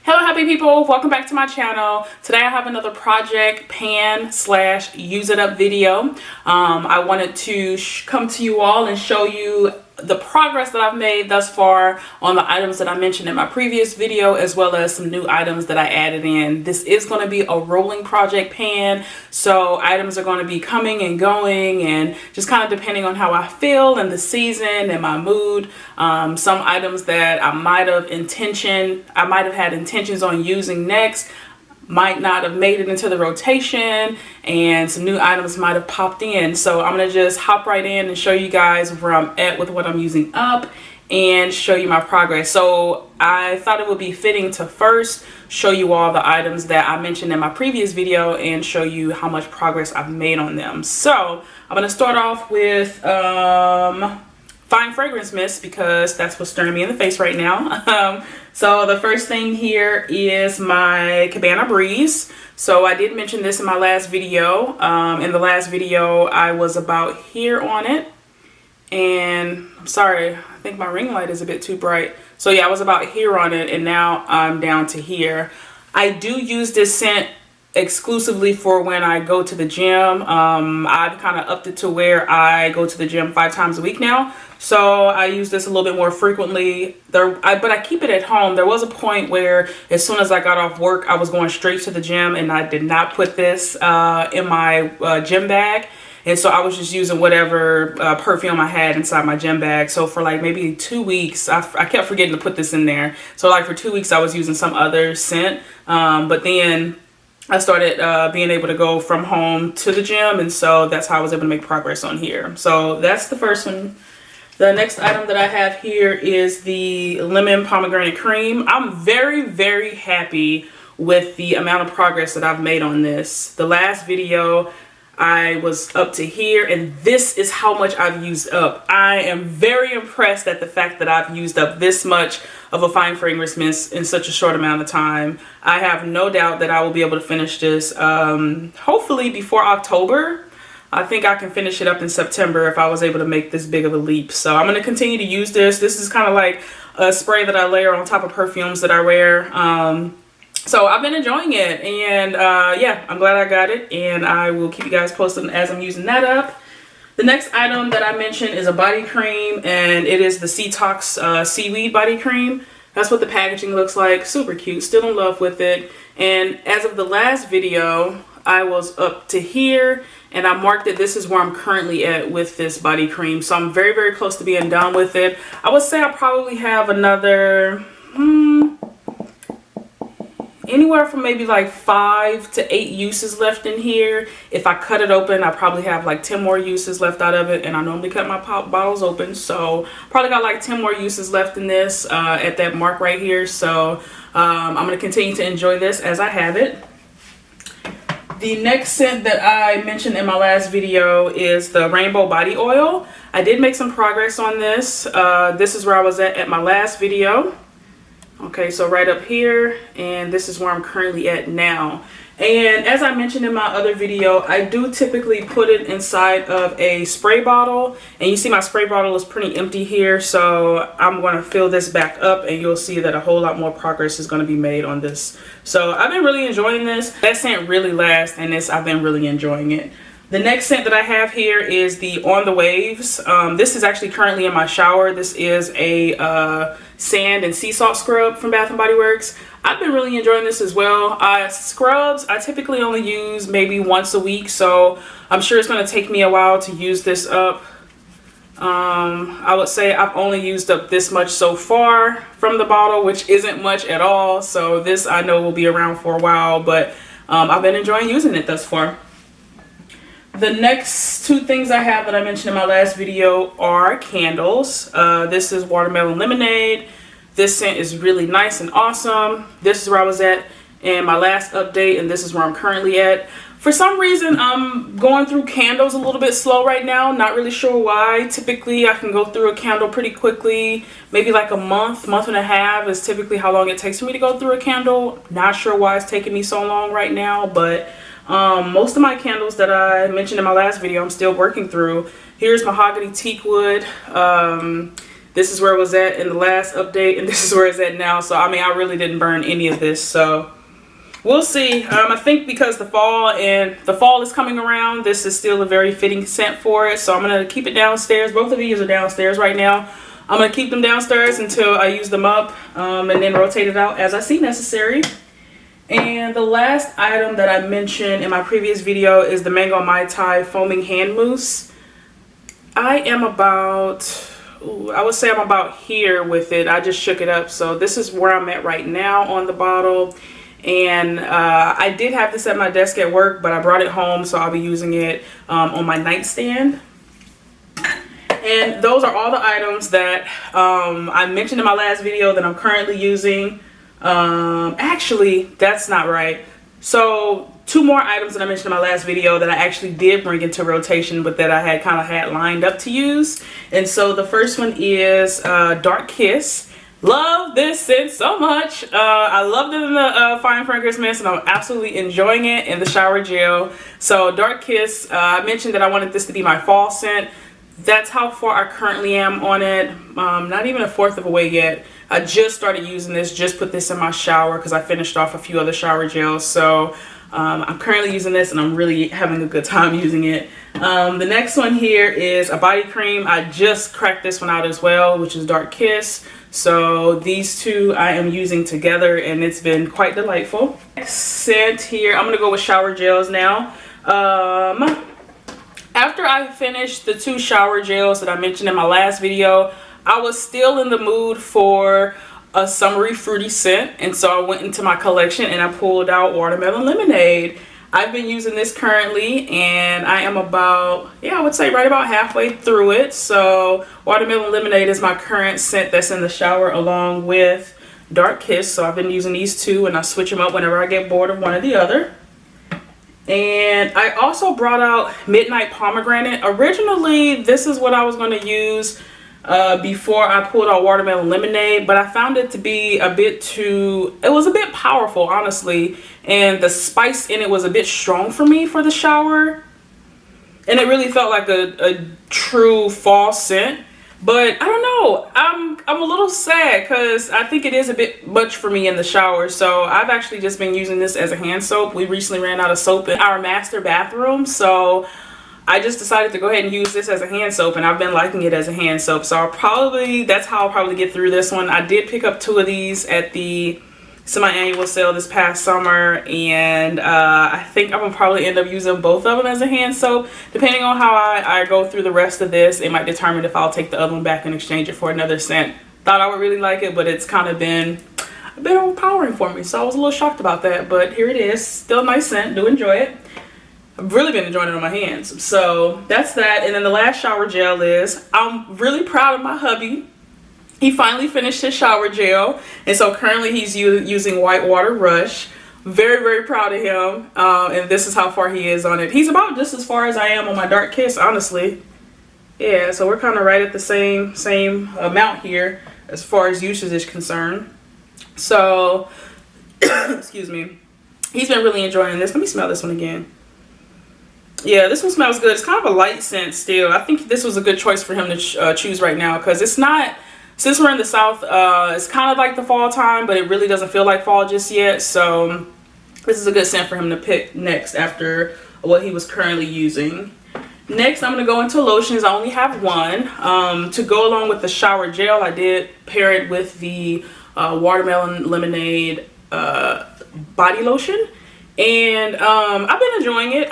Hello happy people, welcome back to my channel. Today I have another project pan slash use it up video. I wanted to come to you all and show you the progress that I've made thus far on the items that I mentioned in my previous video, as well as some new items that I added in. This is going to be a rolling project pan, so items are going to be coming and going and just kind of depending on how I feel and the season and my mood. Some items that I might have had intentions on using next might not have made it into the rotation, and some new items might have popped in. So I'm gonna just hop right in and show you guys where I'm at with what I'm using up and show you my progress. So I thought it would be fitting to first show you all the items that I mentioned in my previous video and show you how much progress I've made on them. So I'm gonna start off with fine fragrance mist, because that's what's staring me in the face right now. So the first thing here is my Cabana Breeze. So I did mention this in my last video. In the last video I was about here on it, and I'm sorry, I think my ring light is a bit too bright. So yeah, I was about here on it and now I'm down to here. I do use this scent exclusively for when I go to the gym. I've kind of upped it to where I go to the gym 5 times a week now, so I use this a little bit more frequently but I keep it at home. There was a point where as soon as I got off work I was going straight to the gym, and I did not put this in my gym bag, and so I was just using whatever perfume I had inside my gym bag. So for like maybe 2 weeks, I kept forgetting to put this in there. So like for 2 weeks I was using some other scent, but then I started being able to go from home to the gym, and so that's how I was able to make progress on here. So that's the first one. The next item that I have here is the lemon pomegranate cream. I'm very happy with the amount of progress that I've made on this. The last video I was up to here, and this is how much I've used up. I am very impressed at the fact that I've used up this much of a fine fragrance mist in such a short amount of time. I have no doubt that I will be able to finish this hopefully before October. I think I can finish it up in September if I was able to make this big of a leap. So I'm going to continue to use this. This is kind of like a spray that I layer on top of perfumes that I wear. So I've been enjoying it, and yeah, I'm glad I got it, and I will keep you guys posted as I'm using that up. The next item that I mentioned is a body cream, and it is the Detox Seaweed Body Cream. That's what the packaging looks like. Super cute. Still in love with it. And as of the last video, I was up to here, and I marked that this is where I'm currently at with this body cream. So I'm very close to being done with it. I would say I probably have another anywhere from maybe like 5 to 8 uses left in here. If I cut it open, I probably have like 10 more uses left out of it, and I normally cut my pop bottles open, so probably got like 10 more uses left in this at that mark right here. So I'm going to continue to enjoy this as I have it. The next scent that I mentioned in my last video is the Rainbow Body Oil. I did make some progress on this. This is where I was at my last video. Okay, so right up here, and this is where I'm currently at now. And as I mentioned in my other video, I do typically put it inside of a spray bottle, and you see my spray bottle is pretty empty here, so I'm going to fill this back up, and you'll see that a whole lot more progress is going to be made on this. So I've been really enjoying this. That scent really lasts, and I've been really enjoying it. The next scent that I have here is the On the Waves. This is actually currently in my shower. This is a sand and sea salt scrub from Bath & Body Works. I've been really enjoying this as well. Scrubs, I typically only use maybe once a week, so I'm sure it's going to take me a while to use this up. I would say I've only used up this much so far from the bottle, which isn't much at all. So this I know will be around for a while, but I've been enjoying using it thus far. The next 2 things I have that I mentioned in my last video are candles. This is Watermelon Lemonade. This scent is really nice and awesome. This is where I was at in my last update, and this is where I'm currently at. For some reason, I'm going through candles a little bit slow right now. Not really sure why. Typically, I can go through a candle pretty quickly. Maybe like a month and a half is typically how long it takes for me to go through a candle. Not sure why it's taking me so long right now, but most of my candles that I mentioned in my last video I'm still working through. Here's Mahogany Teakwood. This is where it was at in the last update, and this is where it's at now. So I mean, I really didn't burn any of this, so we'll see. I think because the fall is coming around, this is still a very fitting scent for it. So I'm gonna keep it downstairs. Both of these are downstairs right now. I'm gonna keep them downstairs until I use them up, and then rotate it out as I see necessary. And the last item that I mentioned in my previous video is the Mango Mai Tai Foaming Hand Mousse. I am about, I would say I'm about here with it. I just shook it up. So this is where I'm at right now on the bottle. And I did have this at my desk at work, but I brought it home, so I'll be using it on my nightstand. And those are all the items that I mentioned in my last video that I'm currently using. Actually, that's not right. So 2 more items that I mentioned in my last video that I actually did bring into rotation, but that I had kind of had lined up to use. And so the first one is Dark Kiss. Love this scent so much. I loved it in the Fine Fragrance Mist, and I'm absolutely enjoying it in the shower gel. So Dark Kiss, I mentioned that I wanted this to be my fall scent. That's how far I currently am on it. Not even a fourth of a way yet. I just started using this, just put this in my shower because I finished off a few other shower gels. So I'm currently using this, and I'm really having a good time using it. The next one here is a body cream. I just cracked this one out as well, which is Dark Kiss. So these two I am using together, and it's been quite delightful. Next scent here, I'm gonna go with shower gels now. After I finished the 2 shower gels that I mentioned in my last video, I was still in the mood for a summery fruity scent, and so I went into my collection and I pulled out Watermelon Lemonade. I've been using this currently, and I am about, I would say right about halfway through it. So Watermelon Lemonade is my current scent that's in the shower, along with Dark Kiss. So I've been using these 2, and I switch them up whenever I get bored of one or the other. And I also brought out Midnight Pomegranate. Originally, this is what I was going to use before I pulled out Watermelon Lemonade, but I found it to be a bit too, it was a bit powerful, honestly, and the spice in it was a bit strong for me for the shower, and it really felt like a true fall scent. But I don't know, I'm a little sad because I think it is a bit much for me in the shower. So I've actually just been using this as a hand soap. We recently ran out of soap in our master bathroom, so I just decided to go ahead and use this as a hand soap, and I've been liking it as a hand soap. So that's how I'll probably get through this one. I did pick up 2 of these at the semi-annual sale this past summer, and I think I'm gonna probably end up using both of them as a hand soap. Depending on how I go through the rest of this, it might determine if I'll take the other one back and exchange it for another scent. Thought I would really like it, but it's kind of been a bit overpowering for me, so I was a little shocked about that. But here it is, still a nice scent, do enjoy it. I've really been enjoying it on my hands. So that's that. And then the last shower gel is, I'm really proud of my hubby. He finally finished his shower gel, and so currently he's using Whitewater Rush. Very, very proud of him. And this is how far he is on it. He's about just as far as I am on my Dark Kiss, honestly. Yeah, so we're kind of right at the same amount here as far as usage is concerned. So, excuse me. He's been really enjoying this. Let me smell this one again. Yeah, this one smells good. It's kind of a light scent still. I think this was a good choice for him to choose right now, because it's not, since we're in the South, it's kind of like the fall time, but it really doesn't feel like fall just yet. So this is a good scent for him to pick next after what he was currently using. Next, I'm going to go into lotions. I only have one. To go along with the shower gel, I did pair it with the Watermelon Lemonade body lotion. And I've been enjoying it.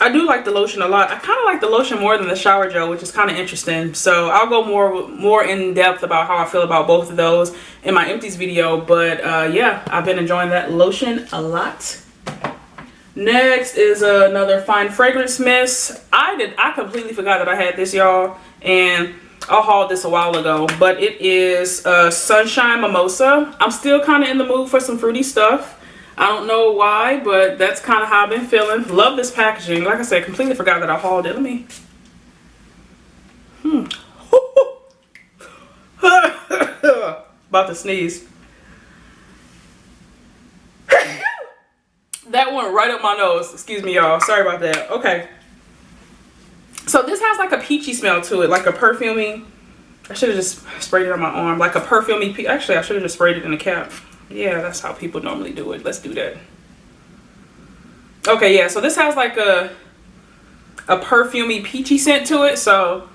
I do like the lotion a lot. I kind of like the lotion more than the shower gel, which is kind of interesting. So I'll go more in depth about how I feel about both of those in my empties video. But yeah, I've been enjoying that lotion a lot. Next is another Fine Fragrance Mist. I completely forgot that I had this, y'all, and I hauled this a while ago. But it is Sunshine Mimosa. I'm still kind of in the mood for some fruity stuff. I don't know why, but that's kind of how I've been feeling. Love this packaging. Like I said, completely forgot that I hauled it. Let me. About to sneeze. That went right up my nose. Excuse me, y'all. Sorry about that. Okay. So this has like a peachy smell to it, like a perfumey I should have just sprayed it on my arm like a perfumey. Actually, I should have just sprayed it in the cap. Yeah, that's how people normally do it. Let's do that. Okay, yeah, so this has like a perfumey peachy scent to it, so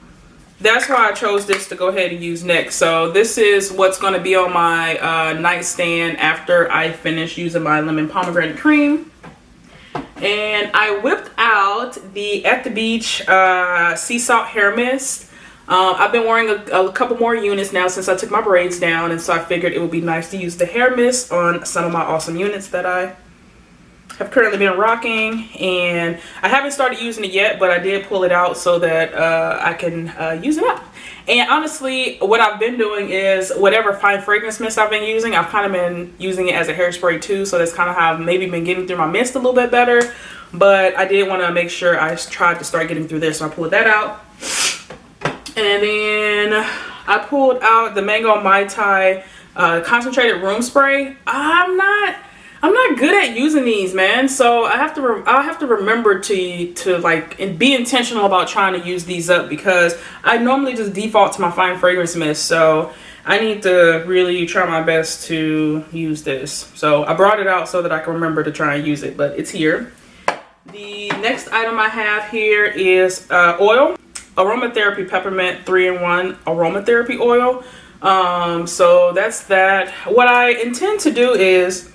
that's why I chose this to go ahead and use next. So this is what's going to be on my nightstand after I finish using my lemon pomegranate cream. And I whipped out the At the Beach sea salt hair mist. I've been wearing a couple more units now since I took my braids down, and so I figured it would be nice to use the hair mist on some of my awesome units that I have currently been rocking. And I haven't started using it yet, but I did pull it out so that I can use it up. And honestly, what I've been doing is whatever fine fragrance mist I've been using, I've kind of been using it as a hairspray too. So that's kind of how I've maybe been getting through my mist a little bit better. But I did want to make sure I tried to start getting through this, so I pulled that out. And then I pulled out the Mango Mai Tai concentrated room spray. I'm not good at using these, man. So I'll have to remember to like and be intentional about trying to use these up, because I normally just default to my fine fragrance mist. So I need to really try my best to use this. So I brought it out so that I can remember to try and use it, but it's here. The next item I have here is oil. Aromatherapy Peppermint 3-in-1 aromatherapy oil. So that's that. What I intend to do is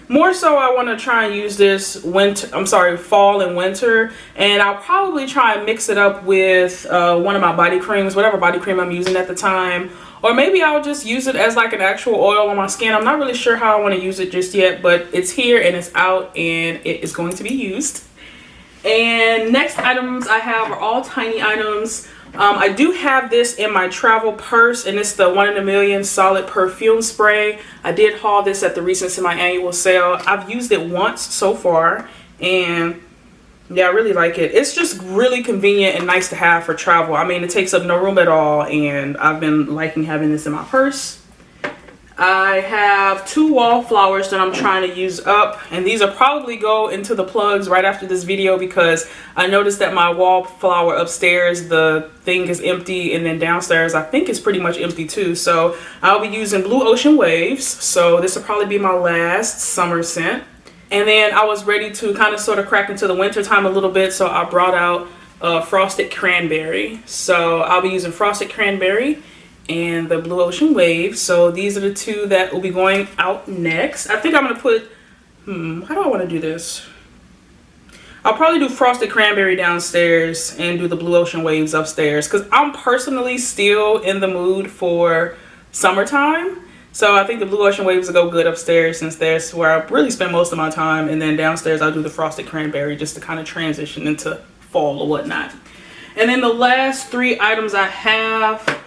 more so I want to try and use this fall and winter, and I'll probably try and mix it up with one of my body creams, whatever body cream I'm using at the time, or maybe I'll just use it as like an actual oil on my skin. I'm not really sure how I want to use it just yet, but it's here and it's out and it is going to be used. And next items I have are all tiny items. I do have this in my travel purse, and it's the 1 in a Million solid perfume spray. I did haul this at the recent semi-annual sale. I've used it once so far, and yeah, I really like it. It's just really convenient and nice to have for travel. I mean, it takes up no room at all, and I've been liking having this in my purse. I have 2 wallflowers that I'm trying to use up, and these will probably go into the plugs right after this video, because I noticed that my wallflower upstairs, the thing is empty, and then downstairs I think it's pretty much empty too. So I'll be using Blue Ocean Waves, so this will probably be my last summer scent. And then I was ready to kind of sort of crack into the winter time a little bit, so I brought out Frosted Cranberry. So I'll be using Frosted Cranberry and the Blue Ocean Wave. So these are the 2 that will be going out next. I think I'm gonna put, how do I want to do this? I'll probably do Frosted Cranberry downstairs and do the Blue Ocean Waves upstairs, because I'm personally still in the mood for summertime. So I think the Blue Ocean Waves will go good upstairs, since that's where I really spend most of my time. And then downstairs I'll do the Frosted Cranberry just to kind of transition into fall or whatnot. And then the last 3 items I have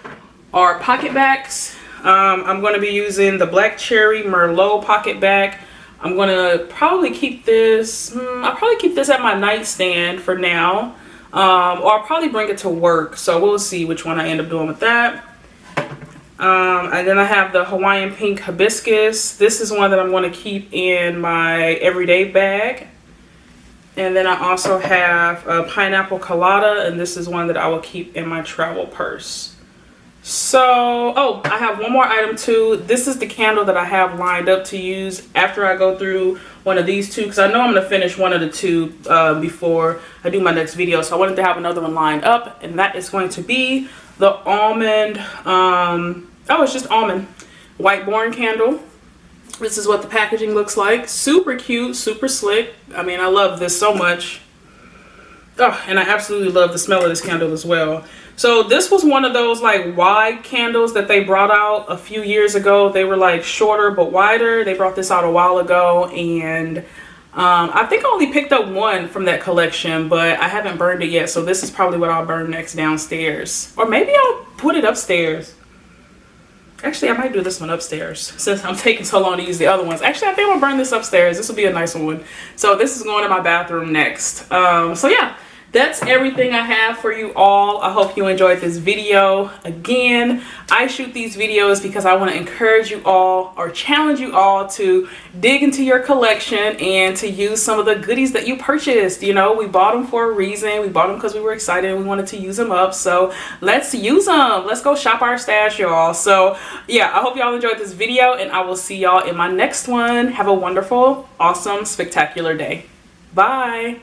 are pocket backs. I'm going to be using the Black Cherry Merlot pocket back. I'm going to probably keep this, I'll probably keep this at my nightstand for now, or I'll probably bring it to work. So we'll see which one I end up doing with that. And then I have the Hawaiian Pink Hibiscus. This is one that I'm going to keep in my everyday bag. And then I also have a Pineapple Colada, and this is one that I will keep in my travel purse. So, oh, I have one more item too. This is the candle that I have lined up to use after I go through one of these 2, because I know I'm going to finish one of the 2 before I do my next video. So I wanted to have another one lined up, and that is going to be the almond, it's just almond White Born candle. This is what the packaging looks like. Super cute, super slick. I mean, I love this so much. Oh, and I absolutely love the smell of this candle as well. So this was one of those like wide candles that they brought out a few years ago. They were like shorter but wider. They brought this out a while ago, and I think I only picked up one from that collection, but I haven't burned it yet. So this is probably what I'll burn next downstairs, or maybe I'll put it upstairs. Actually, I might do this one upstairs since I'm taking so long to use the other ones. Actually, I think I'm gonna burn this upstairs. This will be a nice one. So this is going to my bathroom next. So yeah, that's everything I have for you all. I hope you enjoyed this video. Again, I shoot these videos because I want to encourage you all or challenge you all to dig into your collection and to use some of the goodies that you purchased. You know, we bought them for a reason. We bought them because we were excited and we wanted to use them up. So let's use them. Let's go shop our stash, y'all. So yeah, I hope y'all enjoyed this video, and I will see y'all in my next one. Have a wonderful, awesome, spectacular day. Bye.